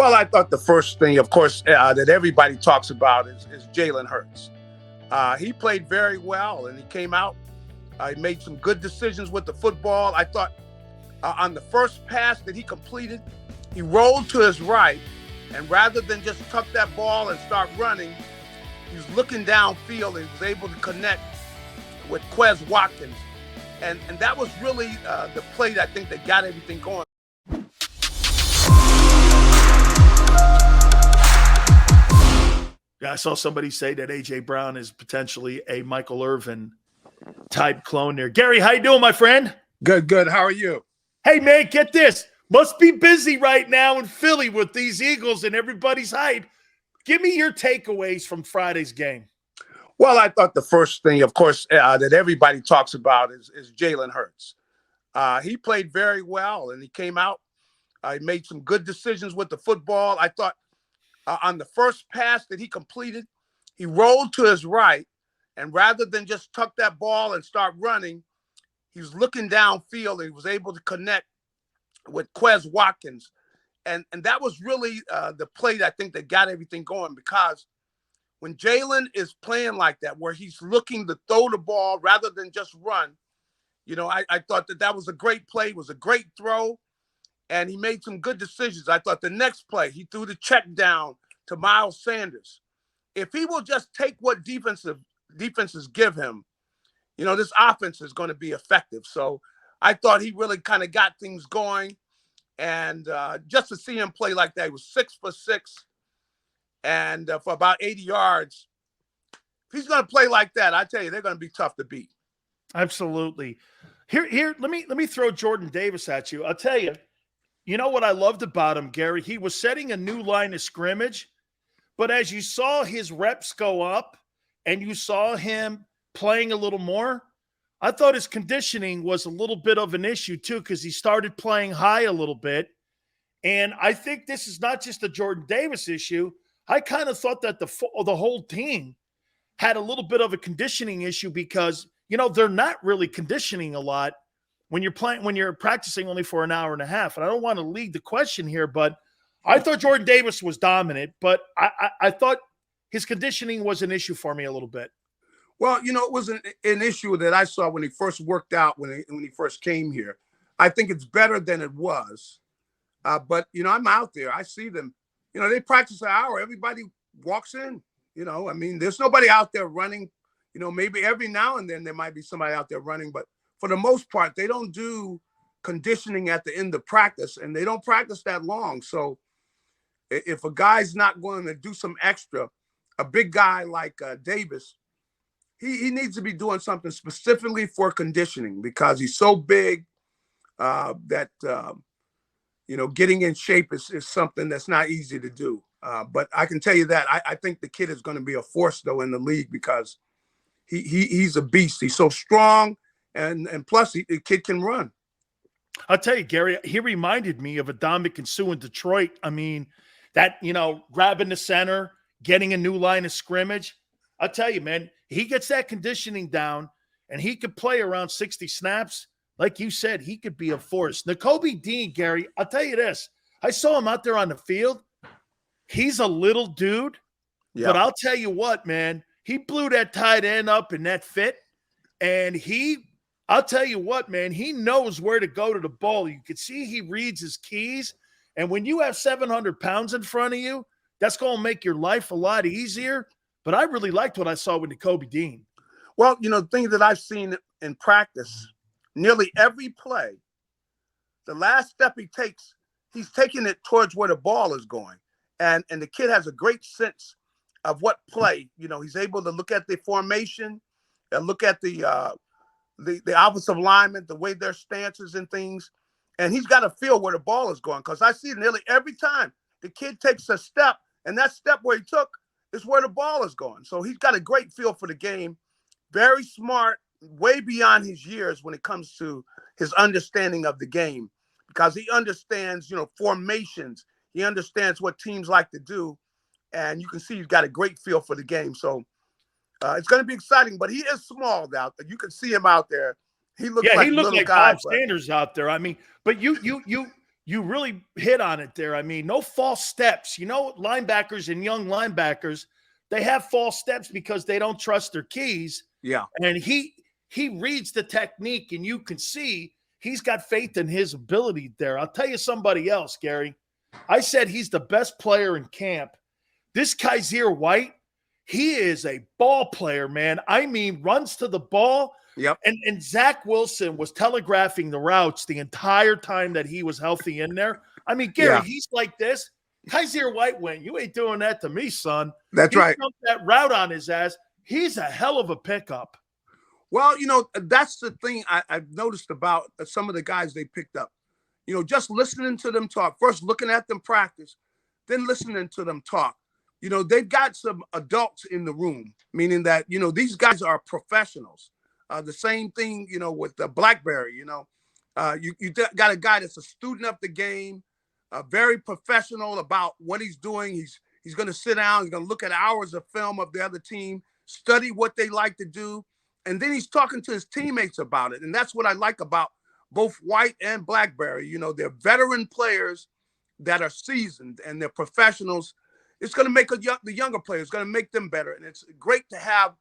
Well, I thought the first thing, of course, that everybody talks about is Jalen Hurts. He played very well, and he came out. He made some good decisions with the football. I thought on the first pass that he completed, he rolled to his right, and rather than just tuck that ball and start running, he was looking downfield and he was able to connect with Quez Watkins. And that was really the play that I think that got everything going. I saw somebody say that A.J. Brown is potentially a Michael Irvin type clone there. Gary, how you doing, my friend? Good. How are you? Hey, man, get this. Must be busy right now in Philly with these Eagles and everybody's hype. Give me your takeaways from Friday's game. Well, I thought the first thing, of course, that everybody talks about is Jalen Hurts. He played very well, and he came out. He made some good decisions with the football. I thought on the first pass that he completed, he rolled to his right, and rather than just tuck that ball and start running, he was looking downfield and he was able to connect with Quez Watkins. And that was really the play that I think that got everything going, because when Jalen is playing like that, where he's looking to throw the ball rather than just run, I thought that was a great play, was a great throw, and he made some good decisions. I thought the next play, he threw the check down to Miles Sanders. If he will just take what defenses give him, this offense is going to be effective. So I thought he really kind of got things going. And just to see him play like that, he was 6 for 6 and for about 80 yards. If he's going to play like that, I tell you, they're going to be tough to beat. Absolutely. Here, let me throw Jordan Davis at you. I'll tell you, you know what I loved about him, Gary? He was setting a new line of scrimmage, but as you saw his reps go up and you saw him playing a little more, I thought his conditioning was a little bit of an issue too, because he started playing high a little bit. And I think this is not just a Jordan Davis issue. I kind of thought that the whole team had a little bit of a conditioning issue because, they're not really conditioning a lot when you're practicing only for an hour and a half. And I don't want to lead the question here, but I thought Jordan Davis was dominant, but I thought his conditioning was an issue for me a little bit. Well, it was an issue that I saw when he first worked out, when he first came here. I think it's better than it was. But, I'm out there. I see them. They practice an hour. Everybody walks in. There's nobody out there running. Maybe every now and then there might be somebody out there running. But for the most part, they don't do conditioning at the end of practice, and they don't practice that long. So if a guy's not going to do some extra, a big guy like Davis, he needs to be doing something specifically for conditioning, because he's so big that getting in shape is something that's not easy to do. But I can tell you that I think the kid is going to be a force, though, in the league, because he's a beast. He's so strong, and plus the kid can run. I'll tell you, Gary, he reminded me of Adama Sue in Detroit. I mean, that, grabbing the center, getting a new line of scrimmage. I'll tell you, man, he gets that conditioning down and he could play around 60 snaps. Like you said, he could be a force. Nakobe Dean, Gary, I'll tell you this. I saw him out there on the field. He's a little dude, but I'll tell you what, man, he blew that tight end up in that fit. And I'll tell you what, man, he knows where to go to the ball. You can see he reads his keys. And when you have 700 pounds in front of you, that's going to make your life a lot easier. But I really liked what I saw with Nakobe Dean. Well, the thing that I've seen in practice, nearly every play, the last step he takes, he's taking it towards where the ball is going. And the kid has a great sense of what play. He's able to look at the formation and look at the offensive lineman, the way their stances and things. And he's got to feel where the ball is going, because I see nearly every time the kid takes a step, and that step where he took is where the ball is going. So he's got a great feel for the game. Very smart, way beyond his years when it comes to his understanding of the game, because he understands, formations. He understands what teams like to do. And you can see he's got a great feel for the game. So it's going to be exciting, but he is small out there. You can see him out there. He looks like he looked like guy, Bob Sanders out there. I mean, but you you really hit on it there. I mean, no false steps. You know, linebackers and young linebackers, they have false steps because they don't trust their keys. Yeah. And he reads the technique, and you can see he's got faith in his ability there. I'll tell you somebody else, Gary. I said he's the best player in camp. This Kaiser White, he is a ball player, man. I mean, runs to the ball. Yep. And Zach Wilson was telegraphing the routes the entire time that he was healthy in there. I mean, Gary, he's like this. Kaiser White went, you ain't doing that to me, son. That's right. Jumped that route on his ass. He's a hell of a pickup. Well, that's the thing I've noticed about some of the guys they picked up. Just listening to them talk, first looking at them practice, then listening to them talk. They've got some adults in the room, meaning that, these guys are professionals. The same thing, with the Blackberry, you got a guy that's a student of the game, very professional about what he's doing. He's going to sit down. He's going to look at hours of film of the other team, study what they like to do. And then he's talking to his teammates about it. And that's what I like about both White and Blackberry. They're veteran players that are seasoned and they're professionals. It's going to make the younger players, going to make them better. And it's great to have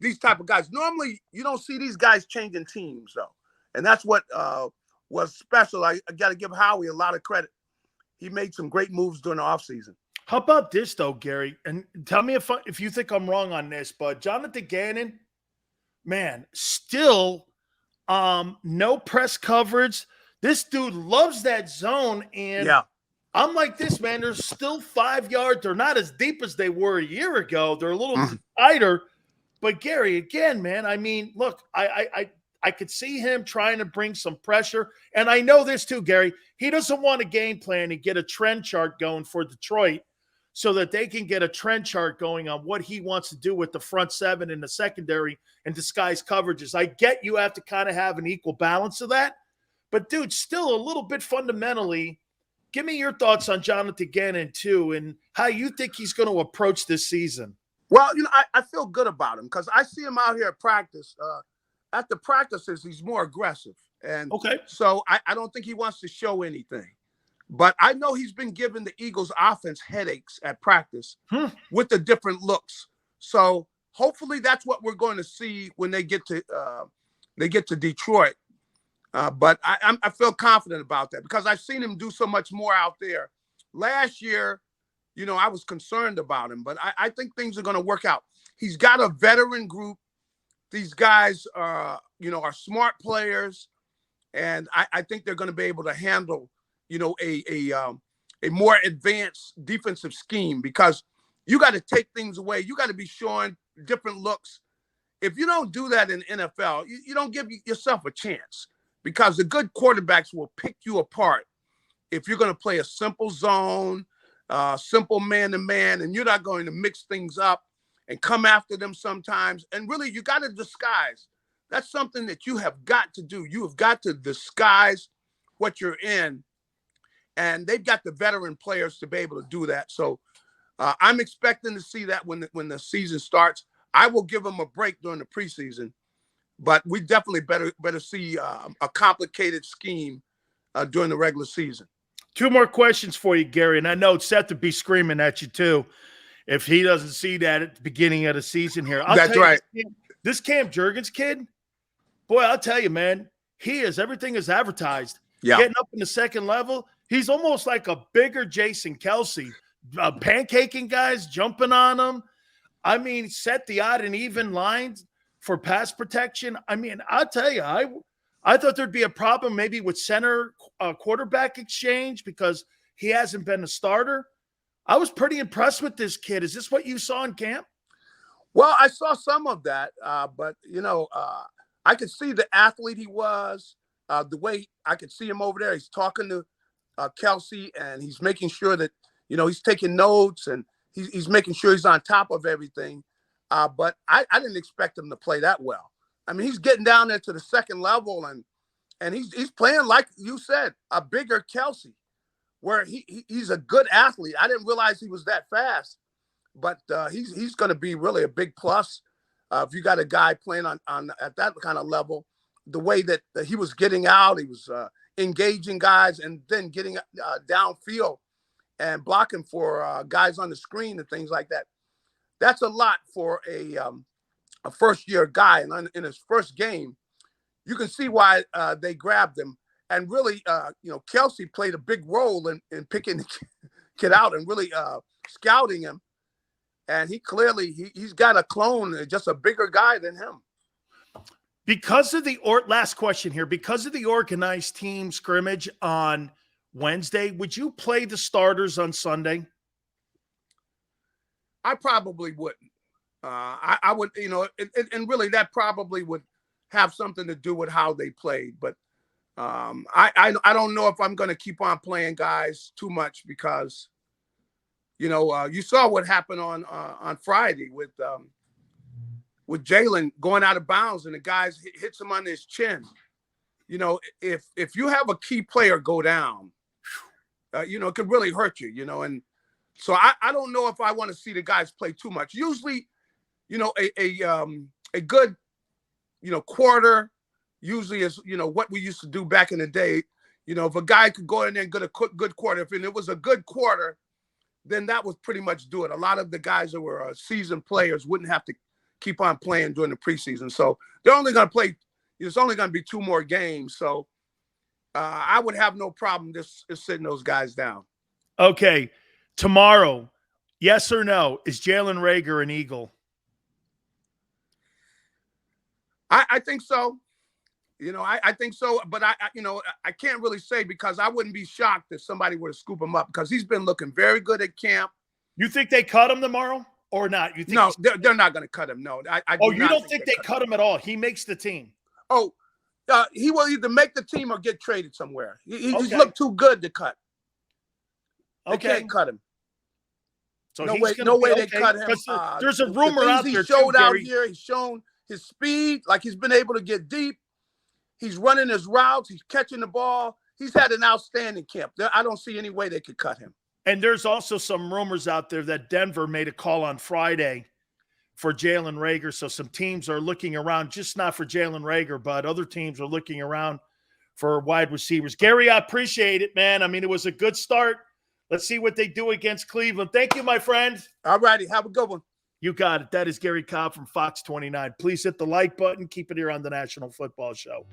these type of guys. Normally, you don't see these guys changing teams, though. And that's what was special. I got to give Howie a lot of credit. He made some great moves during the offseason. How about this, though, Gary? And tell me if you think I'm wrong on this, but Jonathan Gannon, man, still no press coverage. This dude loves that zone. And I'm like this, man. They're still 5 yards. They're not as deep as they were a year ago. They're a little tighter. But Gary, again, man, I mean, look, I could see him trying to bring some pressure. And I know this too, Gary. He doesn't want a game plan and get a trend chart going for Detroit so that they can get a trend chart going on what he wants to do with the front seven and the secondary and disguise coverages. I get you have to kind of have an equal balance of that. But, dude, still a little bit fundamentally, give me your thoughts on Jonathan Gannon, too, and how you think he's going to approach this season. Well, I feel good about him because I see him out here at practice. At the practices, he's more aggressive. And so I don't think he wants to show anything. But I know he's been giving the Eagles offense headaches at practice with the different looks. So hopefully that's what we're going to see when they get to Detroit. But I feel confident about that because I've seen him do so much more out there. Last year, I was concerned about him, but I think things are going to work out. He's got a veteran group. These guys are smart players, and I think they're going to be able to handle, a more advanced defensive scheme because you got to take things away. You got to be showing different looks. If you don't do that in NFL, you don't give yourself a chance because the good quarterbacks will pick you apart if you're going to play a simple zone, simple man-to-man, and you're not going to mix things up and come after them sometimes. And really, you got to disguise. That's something that you have got to do. You have got to disguise what you're in. And they've got the veteran players to be able to do that. So I'm expecting to see that when the season starts. I will give them a break during the preseason, but we definitely better see a complicated scheme during the regular season. Two more questions for you, Gary, and I know Seth to be screaming at you too if he doesn't see that at the beginning of the season here. That's right. This Cam Jurgens kid, boy, I'll tell you, man, he is everything is advertised. Yeah. Getting up in the second level, he's almost like a bigger Jason Kelsey, pancaking guys, jumping on them. I mean, set the odd and even lines for pass protection. I mean, I'll tell you, I thought there'd be a problem maybe with center quarterback exchange because he hasn't been a starter. I was pretty impressed with this kid. Is this what you saw in camp? Well, I saw some of that, but, I could see the athlete he was, the way I could see him over there. He's talking to Kelsey, and he's making sure that, he's taking notes, and he's making sure he's on top of everything. But I didn't expect him to play that well. I mean, he's getting down there to the second level, and he's playing, like you said, a bigger Kelsey, where he's a good athlete. I didn't realize he was that fast, but he's going to be really a big plus if you got a guy playing on at that kind of level. The way that he was getting out, he was engaging guys and then getting downfield and blocking for guys on the screen and things like that. That's a lot for a first-year guy. And in his first game, you can see why they grabbed him. And really, Kelsey played a big role in picking the kid out and really scouting him. And he clearly, he's got a clone, just a bigger guy than him. Because of the last question here, because of the organized team scrimmage on Wednesday, would you play the starters on Sunday? I probably wouldn't. I would, and really that probably would have something to do with how they played. But I don't know if I'm going to keep on playing guys too much because, you saw what happened on Friday with Jalen going out of bounds and the guys hits him on his chin. If you have a key player go down, it could really hurt you, and so I don't know if I want to see the guys play too much. Usually, a good, quarter usually is, what we used to do back in the day. If a guy could go in there and get a good quarter, if it was a good quarter, then that would pretty much do it. A lot of the guys that were seasoned players wouldn't have to keep on playing during the preseason. So they're only going to play. It's only going to be 2 more games. So I would have no problem just sitting those guys down. Okay. Tomorrow, yes or no, is Jalen Reagor an Eagle? I think so. I think so. But I can't really say because I wouldn't be shocked if somebody were to scoop him up because he's been looking very good at camp. You think they cut him tomorrow or not? You think no, they're not going to cut him. No. You don't think they cut him at all? He makes the team. Oh, he will either make the team or get traded somewhere. He's looked too good to cut. They can't cut him. So no way they cut him. There's a rumor out there. He showed out here. He's shown his speed, like he's been able to get deep. He's running his routes. He's catching the ball. He's had an outstanding camp. I don't see any way they could cut him. And there's also some rumors out there that Denver made a call on Friday for Jalen Reagor. So some teams are looking around, just not for Jalen Reagor, but other teams are looking around for wide receivers. Gary, I appreciate it, man. I mean, it was a good start. Let's see what they do against Cleveland. Thank you, my friend. All righty. Have a good one. You got it. That is Garry Cobb from Fox 29. Please hit the like button. Keep it here on the National Football Show.